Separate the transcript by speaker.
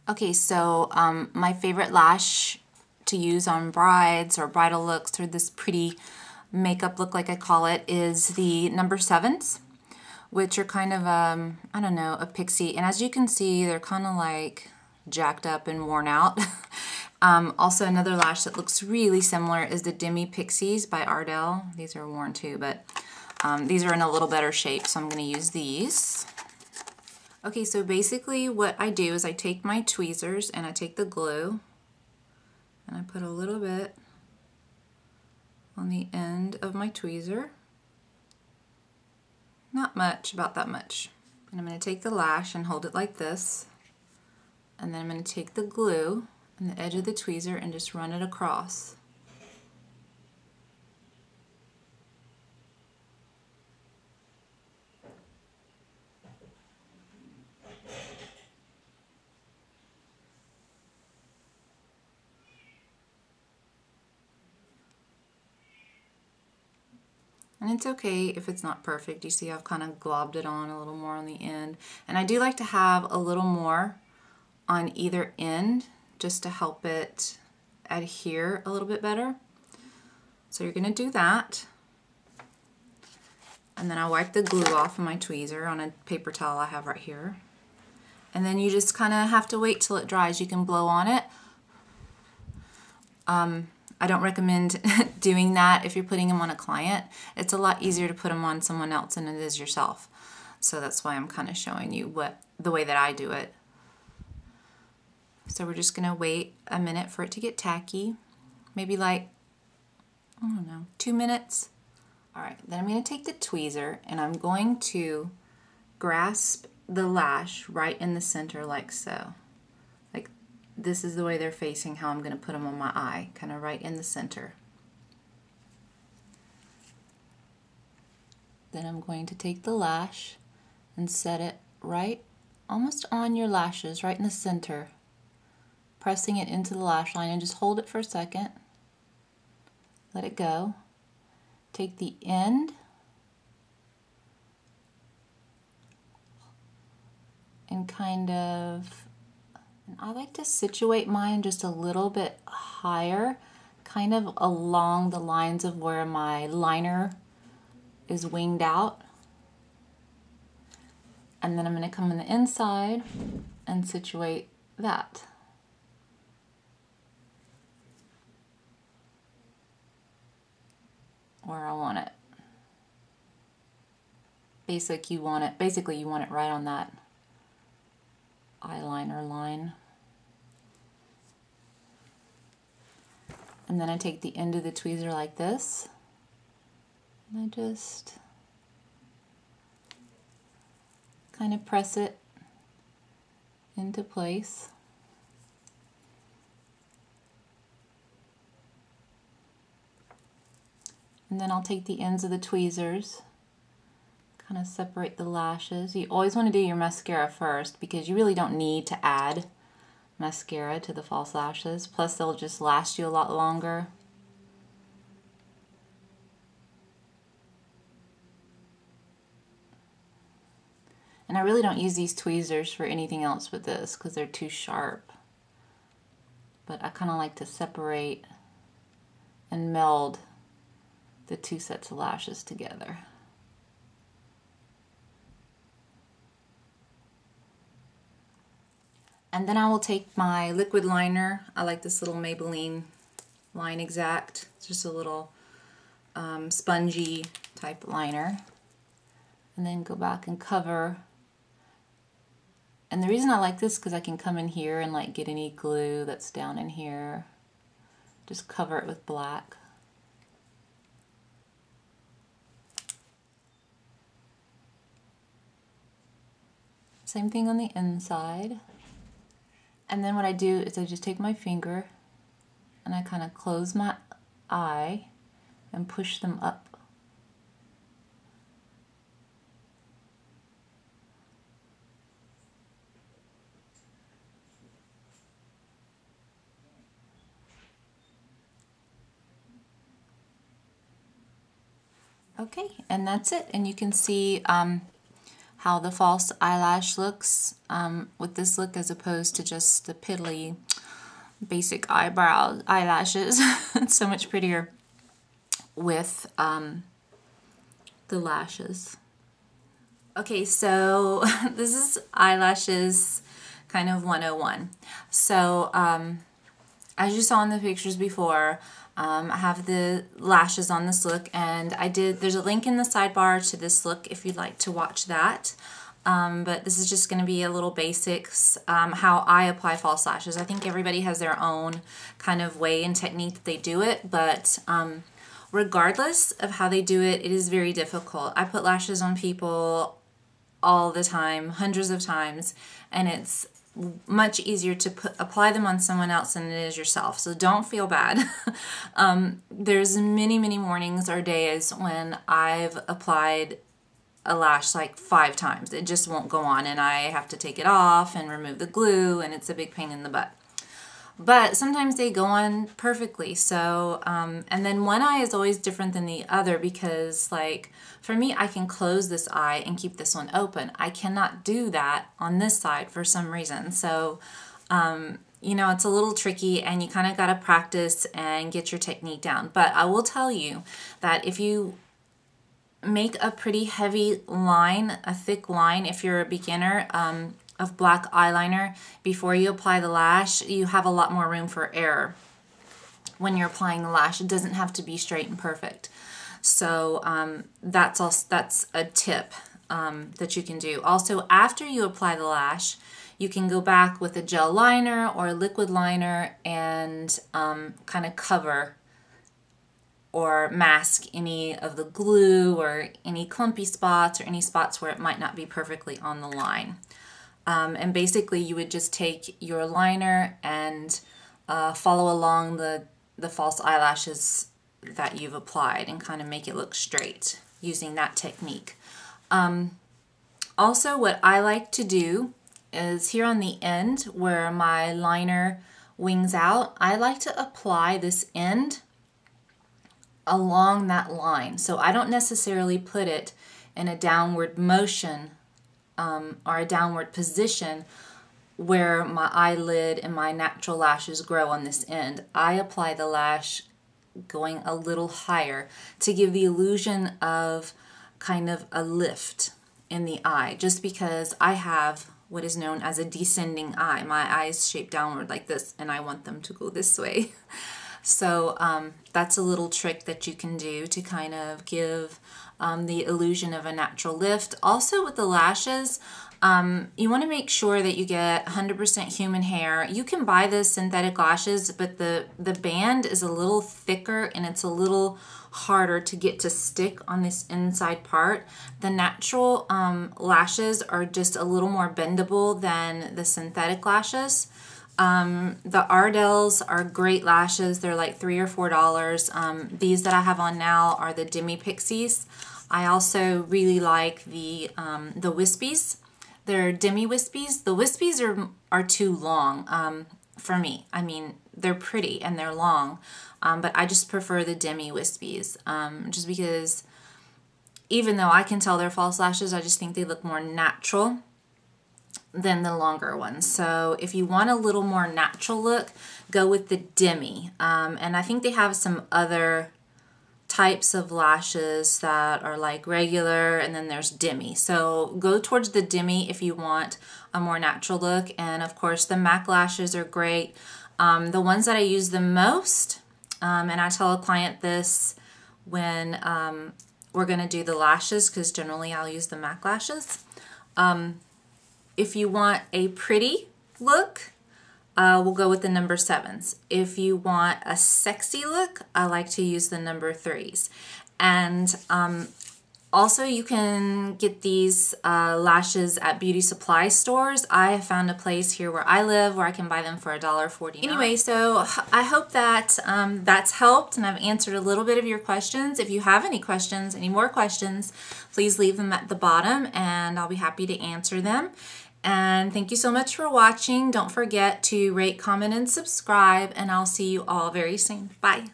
Speaker 1: Okay, so my favorite lash to use on brides or bridal looks, or this pretty makeup look like I call it, is the number 7s, which are kind of, I don't know, a pixie. And as you can see, they're kind of like jacked up and worn out. Also another lash that looks really similar is the Demi Pixies by Ardell. These are worn too, but these are in a little better shape, so I'm going to use these. Okay, so basically what I do is I take my tweezers and I take the glue and I put a little bit on the end of my tweezer. Not much, about that much. And I'm going to take the lash and hold it like this. And then I'm going to take the glue on the edge of the tweezer and just run it across. And it's okay if it's not perfect. You see I've kind of globbed it on a little more on the end. And I do like to have a little more on either end just to help it adhere a little bit better. So you're going to do that. And then I wipe the glue off of my tweezer on a paper towel I have right here. And then you just kind of have to wait till it dries. You can blow on it. I don't recommend doing that if you're putting them on a client. It's a lot easier to put them on someone else than it is yourself. So that's why I'm kind of showing you the way that I do it. So we're just going to wait a minute for it to get tacky. Maybe like, I don't know, 2 minutes. Alright, then I'm going to take the tweezer and I'm going to grasp the lash right in the center like so. This is the way they're facing, how I'm going to put them on my eye, kind of right in the center. Then I'm going to take the lash and set it right almost on your lashes, right in the center, pressing it into the lash line, and just hold it for a second. Let it go. Take the end and kind of, I like to situate mine just a little bit higher, kind of along the lines of where my liner is winged out. And then I'm going to come on the inside and situate that. Where I want it. Basically you want it right on that eyeliner line. And then I take the end of the tweezer like this, and I just kind of press it into place. And then I'll take the ends of the tweezers, kind of separate the lashes. You always want to do your mascara first because you really don't need to add mascara to the false lashes. Plus they'll just last you a lot longer. And I really don't use these tweezers for anything else but this because they're too sharp. But I kind of like to separate and meld the two sets of lashes together. And then I will take my liquid liner. I like this little Maybelline Line Exact. It's just a little spongy type liner. And then go back and cover. And the reason I like this is because I can come in here and like get any glue that's down in here. Just cover it with black. Same thing on the inside. And then what I do is I just take my finger and I kind of close my eye and push them up. Okay, and that's it. And you can see how how the false eyelash looks with this look as opposed to just the piddly basic eyebrow eyelashes. It's so much prettier with the lashes. Okay, so this is eyelashes kind of 101. So as you saw in the pictures before, I have the lashes on this look, and there's a link in the sidebar to this look if you'd like to watch that. But this is just going to be a little basics, how I apply false lashes. I think everybody has their own kind of way and technique that they do it, but regardless of how they do it, it is very difficult. I put lashes on people all the time, hundreds of times, and it's much easier to apply them on someone else than it is yourself. So don't feel bad. There's many mornings or days when I've applied a lash like 5 times. It just won't go on, and I have to take it off and remove the glue, and it's a big pain in the butt. But sometimes they go on perfectly. So, and then one eye is always different than the other because, like, for me, I can close this eye and keep this one open. I cannot do that on this side for some reason. So, you know, it's a little tricky, and you kind of got to practice and get your technique down. But I will tell you that if you make a pretty heavy line, a thick line, if you're a beginner, of black eyeliner before you apply the lash, you have a lot more room for error when you're applying the lash. It doesn't have to be straight and perfect. So that's a tip that you can do. Also, after you apply the lash, you can go back with a gel liner or a liquid liner and kind of cover or mask any of the glue or any clumpy spots or any spots where it might not be perfectly on the line. And basically you would just take your liner and follow along the false eyelashes that you've applied and kind of make it look straight using that technique. Also, what I like to do is here on the end where my liner wings out, I like to apply this end along that line. So I don't necessarily put it in a downward motion or a downward position where my eyelid and my natural lashes grow on this end. I apply the lash going a little higher to give the illusion of kind of a lift in the eye, just because I have what is known as a descending eye. My eyes shape downward like this, and I want them to go this way. So that's a little trick that you can do to kind of give the illusion of a natural lift. Also with the lashes, you want to make sure that you get 100% human hair. You can buy the synthetic lashes, but the band is a little thicker and it's a little harder to get to stick on this inside part. The natural lashes are just a little more bendable than the synthetic lashes. The Ardells are great lashes. They're like $3 or $4. These that I have on now are the Demi Pixies. I also really like the Wispies. They're Demi Wispies. The Wispies are too long for me. I mean, they're pretty and they're long, but I just prefer the Demi Wispies just because even though I can tell they're false lashes, I just think they look more natural than the longer ones. So if you want a little more natural look, go with the Demi. And I think they have some other types of lashes that are like regular, and then there's Demi. So go towards the Demi if you want a more natural look. And of course the MAC lashes are great. The ones that I use the most, and I tell a client this when we're going to do the lashes, because generally I'll use the MAC lashes. If you want a pretty look, we'll go with the number 7s. If you want a sexy look, I like to use the number 3s. And also you can get these lashes at beauty supply stores. I have found a place here where I live where I can buy them for $1.49. Anyway, so I hope that that's helped and I've answered a little bit of your questions. If you have any questions, any more questions, please leave them at the bottom and I'll be happy to answer them. And thank you so much for watching. Don't forget to rate, comment, and subscribe, and I'll see you all very soon. Bye.